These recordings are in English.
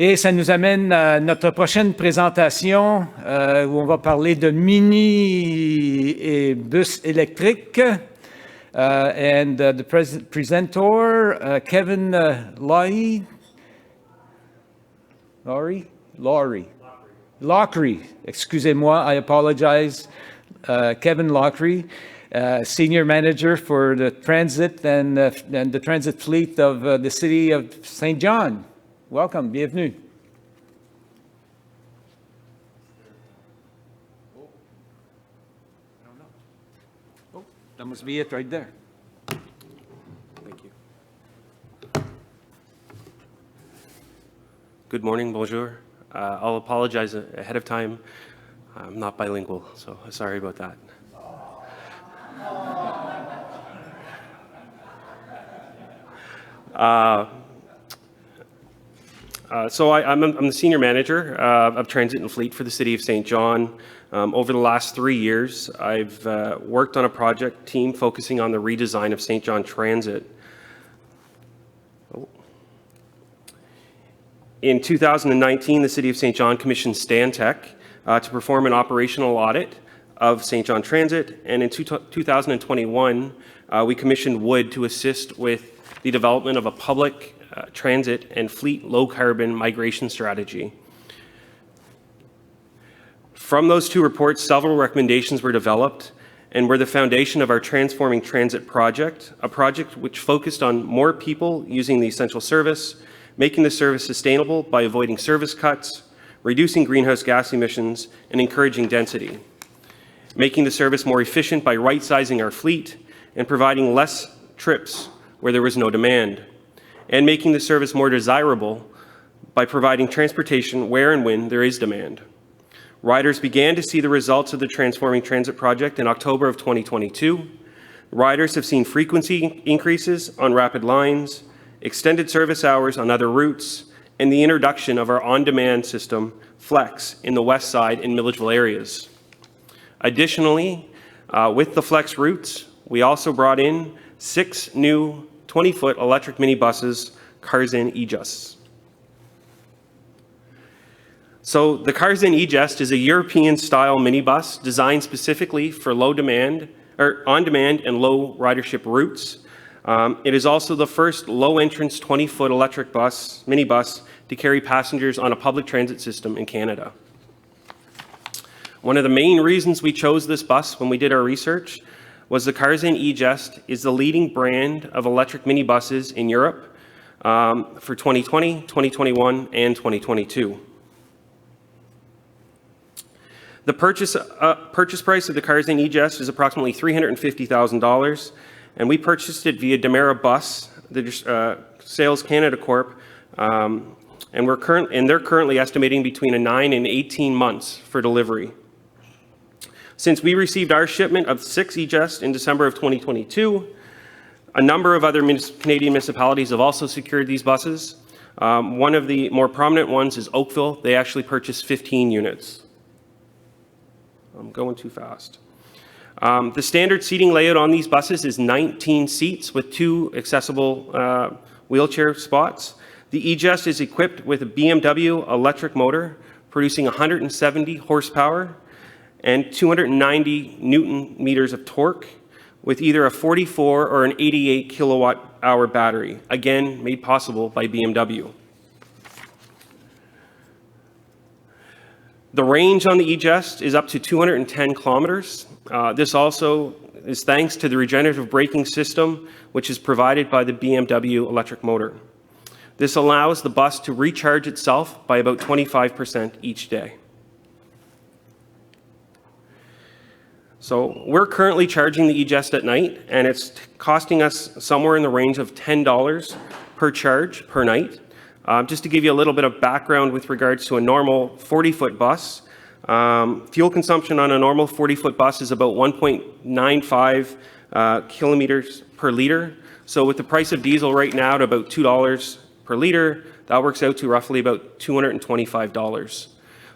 Et ça nous amène à notre prochaine présentation où on va parler de mini et bus électriques. And the presenter, Kevin Loughery, excusez-moi, I apologize. Kevin Loughery, Senior Manager for the Transit and the Transit Fleet of the City of St. John. Welcome, bienvenue. Oh, that must be it right there. Thank you. Good morning, bonjour. I'll apologize ahead of time. I'm not bilingual, so sorry about that. So I'm the Senior Manager of Transit and Fleet for the City of St. John. Over the last 3 years, I've worked on a project team focusing on the redesign of St. John Transit. In 2019, the City of St. John commissioned Stantec to perform an operational audit of St. John Transit, and in 2021, we commissioned Wood to assist with the development of a public transit and fleet low-carbon migration strategy. From those two reports, several recommendations were developed and were the foundation of our Transforming Transit project, a project which focused on more people using the essential service, making the service sustainable by avoiding service cuts, reducing greenhouse gas emissions, and encouraging density, making the service more efficient by right-sizing our fleet and providing less trips where there was no demand, and making the service more desirable by providing transportation where and when there is demand. Riders began to see the results of the Transforming Transit project in October of 2022. Riders have seen frequency increases on rapid lines, extended service hours on other routes, and the introduction of our on-demand system, Flex, in the West Side and Milledgeville areas. Additionally, with the Flex routes, we also brought in 6 new 20-foot electric minibuses, Carzen E-Just. So the Carzen E-Just is a European-style minibus designed specifically for on-demand and low ridership routes. It is also the first low-entrance 20-foot electric minibus to carry passengers on a public transit system in Canada. One of the main reasons we chose this bus when we did our research was the Carzen E-Just is the leading brand of electric minibuses in Europe for 2020, 2021, and 2022. The purchase price of the Carzen E-Just is approximately $350,000, and we purchased it via Demera Bus, the Sales Canada Corp, and they're currently estimating between 9 and 18 months for delivery. Since we received our shipment of 6 E-Just in December of 2022, a number of other Canadian municipalities have also secured these buses. One of the more prominent ones is Oakville. They actually purchased 15 units. I'm going too fast. The standard seating layout on these buses is 19 seats with 2 accessible wheelchair spots. The E-Just is equipped with a BMW electric motor producing 170 horsepower and 290 Newton meters of torque with either a 44 or an 88 kilowatt hour battery, again made possible by BMW. The range on the E-Just is up to 210 kilometers. This also is thanks to the regenerative braking system, which is provided by the BMW electric motor. This allows the bus to recharge itself by about 25% each day. So we're currently charging the E-Just at night, and it's costing us somewhere in the range of $10 per charge per night. Just to give you a little bit of background with regards to a normal 40-foot bus, fuel consumption on a normal 40-foot bus is about 1.95 kilometers per liter. So with the price of diesel right now at about $2 per liter, that works out to roughly about $225.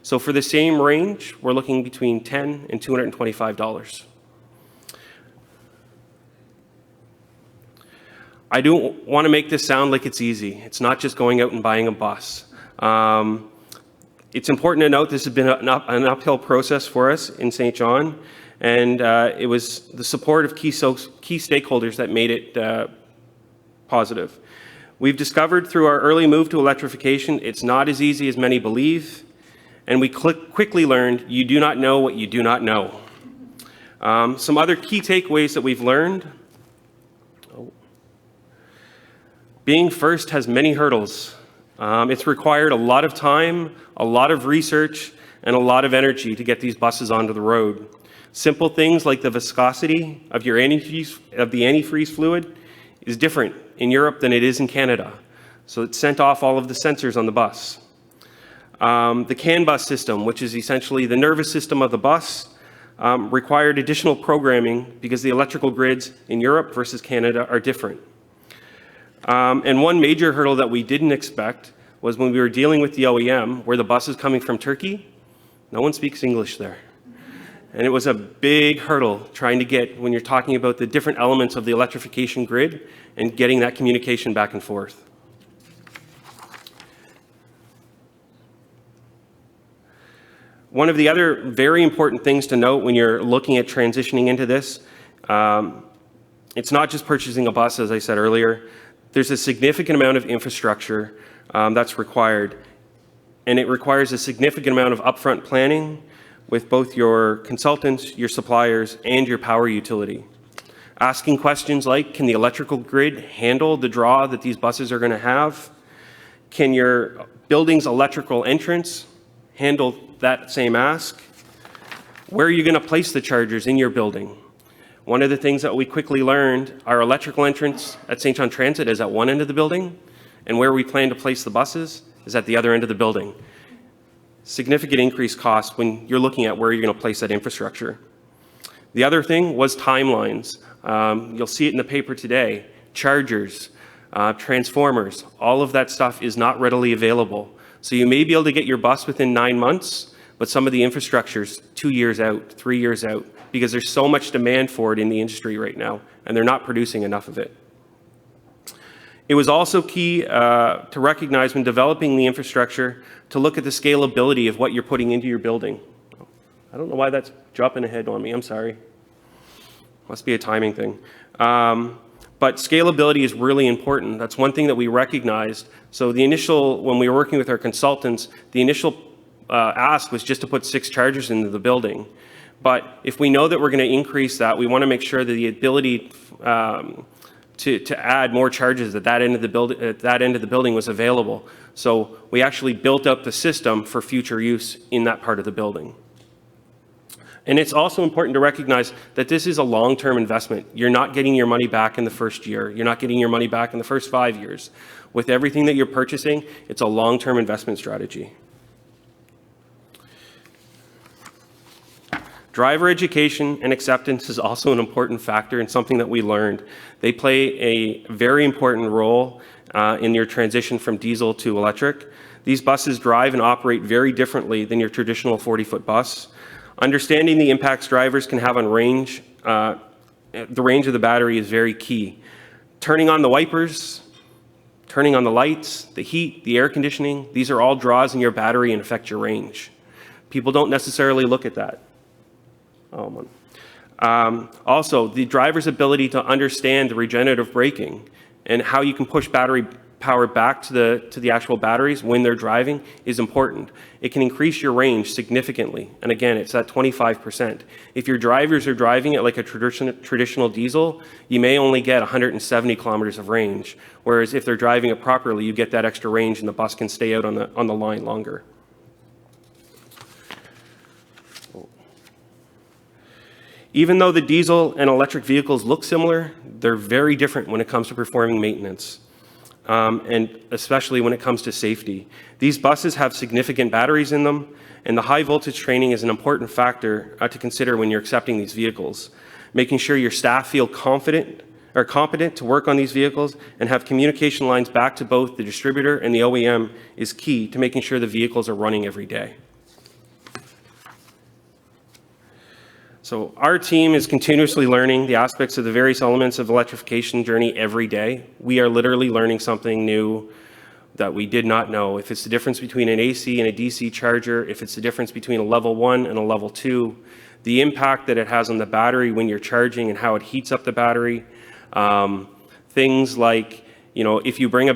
So for the same range, we're looking between $10 and $225. I don't want to make this sound like it's easy. It's not just going out and buying a bus. It's important to note this has been an uphill process for us in St. John, and it was the support of key stakeholders that made it positive. We've discovered through our early move to electrification, it's not as easy as many believe, and we quickly learned you do not know what you do not know. Some other key takeaways that we've learned. Being first has many hurdles. It's required a lot of time, a lot of research, and a lot of energy to get these buses onto the road. Simple things like the viscosity of the antifreeze fluid is different in Europe than it is in Canada. So it sent off all of the sensors on the bus. The CAN bus system, which is essentially the nervous system of the bus, required additional programming because the electrical grids in Europe versus Canada are different. And one major hurdle that we didn't expect was when we were dealing with the OEM, where the bus is coming from Turkey, no one speaks English there. And it was a big hurdle trying to get, when you're talking about the different elements of the electrification grid and getting that communication back and forth. One of the other very important things to note when you're looking at transitioning into this, it's not just purchasing a bus, as I said earlier. There's a significant amount of infrastructure that's required, and it requires a significant amount of upfront planning with both your consultants, your suppliers, and your power utility. Asking questions like, can the electrical grid handle the draw that these buses are going to have? Can your building's electrical entrance handle that same ask? Where are you going to place the chargers in your building? One of the things that we quickly learned, our electrical entrance at St. John Transit is at one end of the building, and where we plan to place the buses is at the other end of the building. Significant increased cost when you're looking at where you're going to place that infrastructure. The other thing was timelines. You'll see it in the paper today. Chargers, transformers, all of that stuff is not readily available. So you may be able to get your bus within 9 months, but some of the infrastructure's 2 years out, 3 years out, because there's so much demand for it in the industry right now, and they're not producing enough of it. It was also key to recognize when developing the infrastructure to look at the scalability of what you're putting into your building. I don't know why that's dropping ahead on me, I'm sorry. Must be a timing thing. But scalability is really important. That's one thing that we recognized. So when we were working with our consultants, the initial ask was just to put 6 chargers into the building. But if we know that we're going to increase that, we want to make sure that the ability to add more chargers at that end of the building was available. So we actually built up the system for future use in that part of the building. And it's also important to recognize that this is a long-term investment. You're not getting your money back in the first year. You're not getting your money back in the first 5 years. With everything that you're purchasing, it's a long-term investment strategy. Driver education and acceptance is also an important factor and something that we learned. They play a very important role in your transition from diesel to electric. These buses drive and operate very differently than your traditional 40-foot bus. Understanding the impacts drivers can have on range, the range of the battery is very key. Turning on the wipers, turning on the lights, the heat, the air conditioning, these are all draws in your battery and affect your range. People don't necessarily look at that. Also, the driver's ability to understand the regenerative braking and how you can push battery power back to the actual batteries when they're driving is important. It can increase your range significantly. And again, it's at 25%. If your drivers are driving it like a traditional diesel, you may only get 170 kilometers of range. Whereas if they're driving it properly, you get that extra range and the bus can stay out on the line longer. Even though the diesel and electric vehicles look similar, they're very different when it comes to performing maintenance. And especially when it comes to safety. These buses have significant batteries in them, and the high voltage training is an important factor to consider when you're accepting these vehicles. Making sure your staff feel competent to work on these vehicles and have communication lines back to both the distributor and the OEM is key to making sure the vehicles are running every day. So our team is continuously learning the aspects of the various elements of electrification journey every day. We are literally learning something new that we did not know. If it's the difference between an AC and a DC charger, if it's the difference between a level 1 and a level 2, the impact that it has on the battery when you're charging and how it heats up the battery. Things like, if you bring a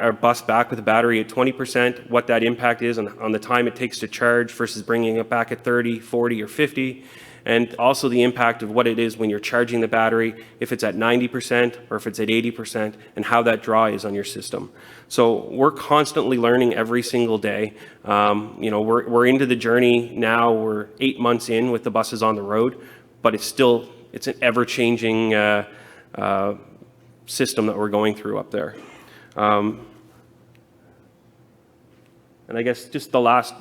or bus back with a battery at 20%, what that impact is on the time it takes to charge versus bringing it back at 30, 40, or 50. And also the impact of what it is when you're charging the battery, if it's at 90% or if it's at 80%, and how that draw is on your system. So we're constantly learning every single day. We're into the journey now. We're 8 months in with the buses on the road, but it's an ever-changing system that we're going through up there. And I guess just the last,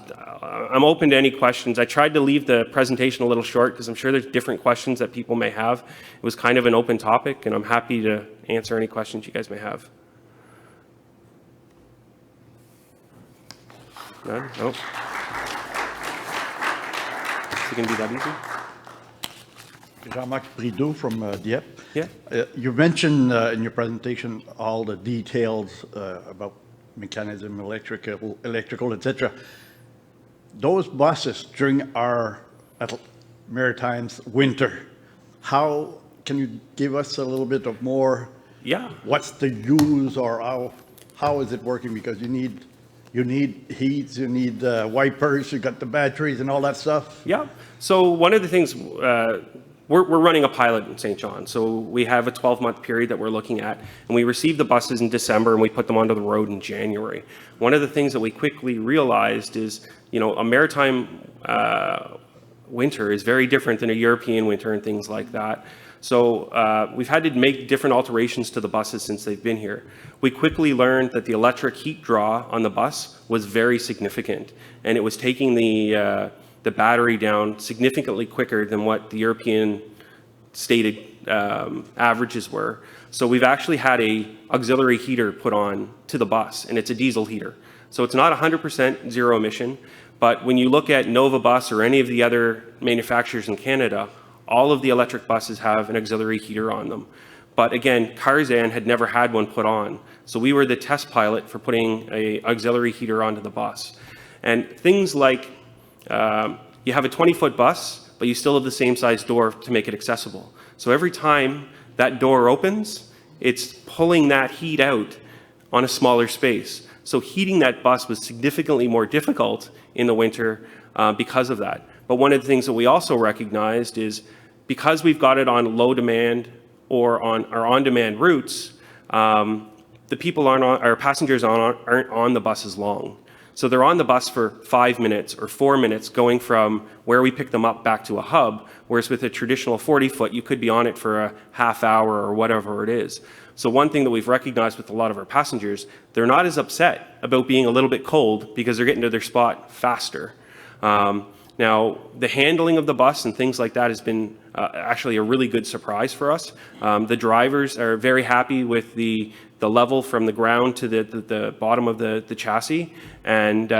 I'm open to any questions. I tried to leave the presentation a little short because I'm sure there's different questions that people may have. It was kind of an open topic, and I'm happy to answer any questions you guys may have. None? No? Is it going to be that easy? Jean-Marc Prideau from Dieppe. Yeah. You mentioned in your presentation all the details about mechanism, electrical, etc. Those buses during our Maritimes winter, how can you give us a little bit of more? Yeah. What's the use, or how is it working? Because you need heats, you need wipers, you got the batteries and all that stuff. Yeah. So one of the things, we're running a pilot in St. John. So we have a 12-month period that we're looking at, and we received the buses in December and we put them onto the road in January. One of the things that we quickly realized is, a maritime winter is very different than a European winter and things like that. So we've had to make different alterations to the buses since they've been here. We quickly learned that the electric heat draw on the bus was very significant, and it was taking the battery down significantly quicker than what the European stated averages were. So we've actually had a auxiliary heater put on to the bus, and it's a diesel heater. So it's not 100% zero emission, but when you look at Nova Bus or any of the other manufacturers in Canada, all of the electric buses have an auxiliary heater on them. But again, Tarzan had never had one put on. So we were the test pilot for putting an auxiliary heater onto the bus. And things like, you have a 20-foot bus, but you still have the same size door to make it accessible. So every time that door opens, it's pulling that heat out on a smaller space. So heating that bus was significantly more difficult in the winter because of that. But one of the things that we also recognized is because we've got it on low demand or on our on-demand routes, the people our passengers aren't on the buses long. So they're on the bus for 5 minutes or 4 minutes going from where we pick them up back to a hub, whereas with a traditional 40-foot, you could be on it for a half hour or whatever it is. So one thing that we've recognized with a lot of our passengers, they're not as upset about being a little bit cold because they're getting to their spot faster. Now, the handling of the bus and things like that has been actually a really good surprise for us. The drivers are very happy with the level from the ground to the bottom of the chassis. And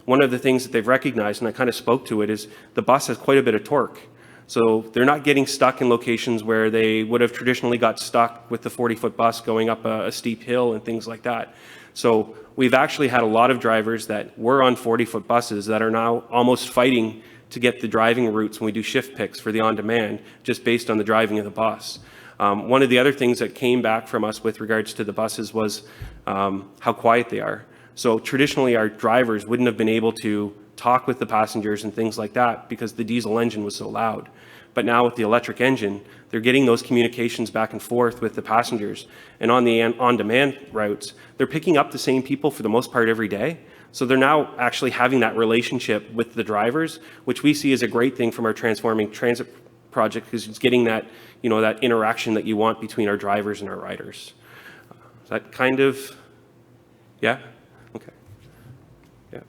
one of the things that they've recognized, and I kind of spoke to it, is the bus has quite a bit of torque. So they're not getting stuck in locations where they would have traditionally got stuck with the 40-foot bus going up a steep hill and things like that. So we've actually had a lot of drivers that were on 40-foot buses that are now almost fighting to get the driving routes when we do shift picks for the on-demand, just based on the driving of the bus. One of the other things that came back from us with regards to the buses was how quiet they are. So traditionally, our drivers wouldn't have been able to talk with the passengers and things like that because the diesel engine was so loud. But now with the electric engine, they're getting those communications back and forth with the passengers. And on the on-demand routes, they're picking up the same people for the most part every day. So they're now actually having that relationship with the drivers, which we see as a great thing from our Transforming Transit project, because it's getting that, that interaction that you want between our drivers and our riders. Is that kind of, yeah? Okay. Yeah.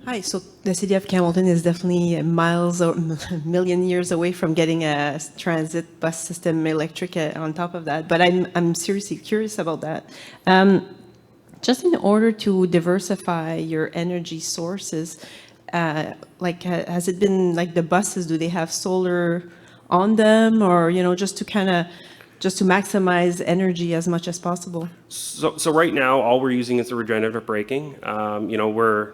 Hi, so the city of Hamilton is definitely miles or a million years away from getting a transit bus system electric on top of that, but I'm seriously curious about that. Just in order to diversify your energy sources, has it been like the buses, do they have solar on them, or, just to kind of just to maximize energy as much as possible? So right now, all we're using is the regenerative braking. You know, we're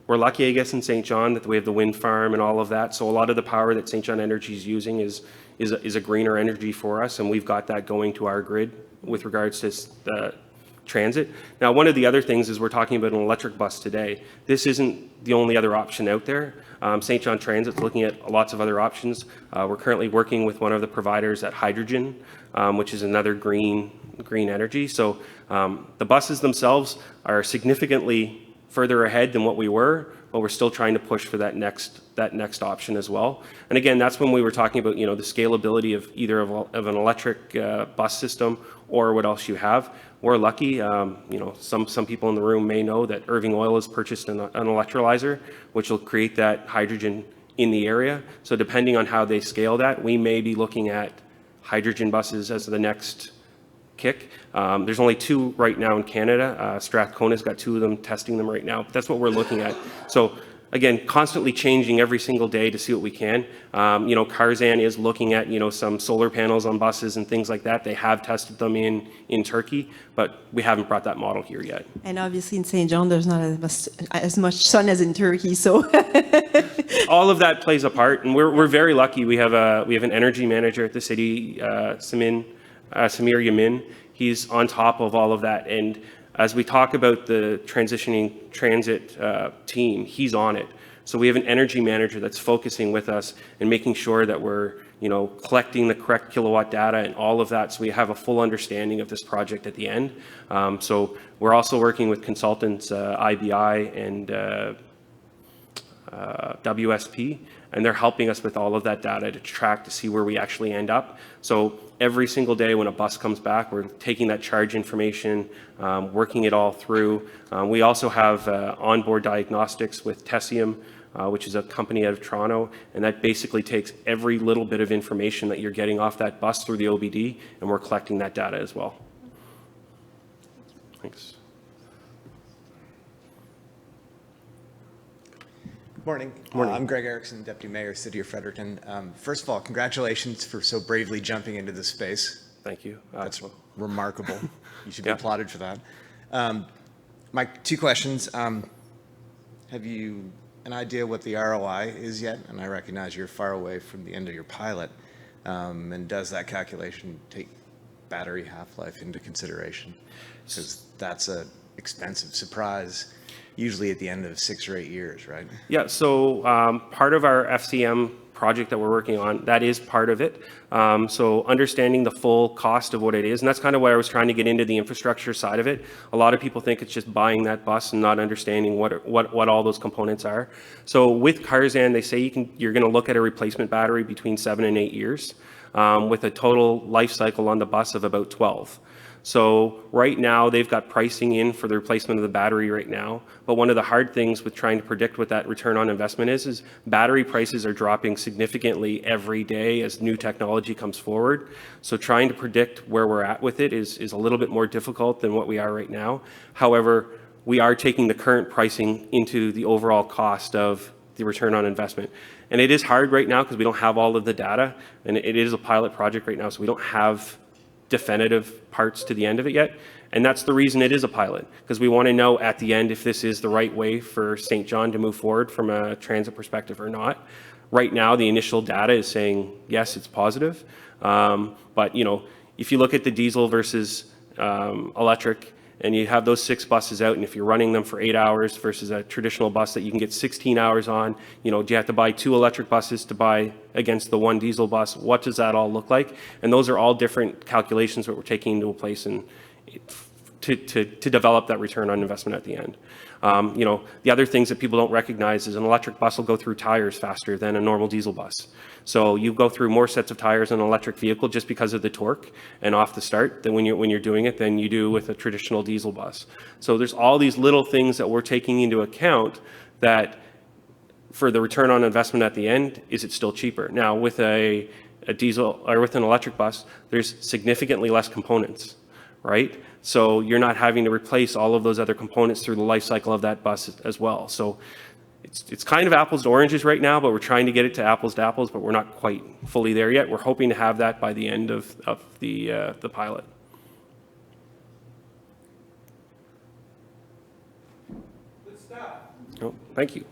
lucky, I guess, in St. John that we have the wind farm and all of that. So a lot of the power that St. John Energy is using is a greener energy for us, and we've got that going to our grid with regards to transit. Now, one of the other things is we're talking about an electric bus today. This isn't the only other option out there. St. John Transit's looking at lots of other options. We're currently working with one of the providers at hydrogen, which is another green energy. So the buses themselves are significantly further ahead than what we were, but we're still trying to push for that next option as well. And again, that's when we were talking about, you know, the scalability of either of an electric bus system or what else you have. We're lucky, you know, some people in the room may know that Irving Oil has purchased an electrolyzer, which will create that hydrogen in the area. So depending on how they scale that, we may be looking at hydrogen buses as the next kick. There's only 2 right now in Canada. Strathcona's got 2 of them, testing them right now. But that's what we're looking at. So again, constantly changing every single day to see what we can. You know, Carzan is looking at, you know, some solar panels on buses and things like that. They have tested them in Turkey, but we haven't brought that model here yet. And obviously in St. John, there's not as much sun as in Turkey, so. All of that plays a part, and we're very lucky. We have an energy manager at the city, Samir Yamin. He's on top of all of that, and as we talk about the transitioning transit team, he's on it. So we have an energy manager that's focusing with us and making sure that we're, you know, collecting the correct kilowatt data and all of that, so we have a full understanding of this project at the end. So we're also working with consultants, IBI and WSP, and they're helping us with all of that data to track to see where we actually end up. So every single day when a bus comes back, we're taking that charge information, working it all through. We also have onboard diagnostics with Tessium, which is a company out of Toronto, and that basically takes every little bit of information that you're getting off that bus through the OBD, and we're collecting that data as well. Thanks. Morning. I'm Greg Erickson, Deputy Mayor, City of Fredericton. First of all, congratulations for so bravely jumping into this space. Thank you. That's remarkable. You should be applauded for that. My 2 questions. Have you an idea what the ROI is yet? And I recognize you're far away from the end of your pilot. And does that calculation take battery half-life into consideration? Because that's an expensive surprise, usually at the end of 6 or 8 years, right? Yeah, so part of our FCM project that we're working on, that is part of it. So understanding the full cost of what it is, and that's kind of why I was trying to get into the infrastructure side of it. A lot of people think it's just buying that bus and not understanding what all those components are. So with Carzan, they say you're going to look at a replacement battery between 7 and 8 years, with a total life cycle on the bus of about 12. So right now, they've got pricing in for the replacement of the battery right now. But one of the hard things with trying to predict what that return on investment is battery prices are dropping significantly every day as new technology comes forward. So trying to predict where we're at with it is a little bit more difficult than what we are right now. However, we are taking the current pricing into the overall cost of the return on investment. And it is hard right now because we don't have all of the data, and it is a pilot project right now, so we don't have definitive parts to the end of it yet. And that's the reason it is a pilot, because we want to know at the end if this is the right way for St. John to move forward from a transit perspective or not. Right now, the initial data is saying, yes, it's positive. But, you know, if you look at the diesel versus electric, and you have those 6 buses out, and if you're running them for 8 hours versus a traditional bus that you can get 16 hours on, you know, do you have to buy 2 electric buses to buy against the 1 diesel bus? What does that all look like? And those are all different calculations that we're taking into place and to develop that return on investment at the end. You know, the other things that people don't recognize is an electric bus will go through tires faster than a normal diesel bus. So you go through more sets of tires in an electric vehicle just because of the torque and off the start than when you're doing it than you do with a traditional diesel bus. So there's all these little things that we're taking into account that for the return on investment at the end, is it still cheaper? Now with a diesel or with an electric bus, there's significantly less components, right? So you're not having to replace all of those other components through the life cycle of that bus as well. So it's kind of apples to oranges right now, but we're trying to get it to apples, but we're not quite fully there yet. We're hoping to have that by the end of the pilot. Good stuff. Oh, thank you.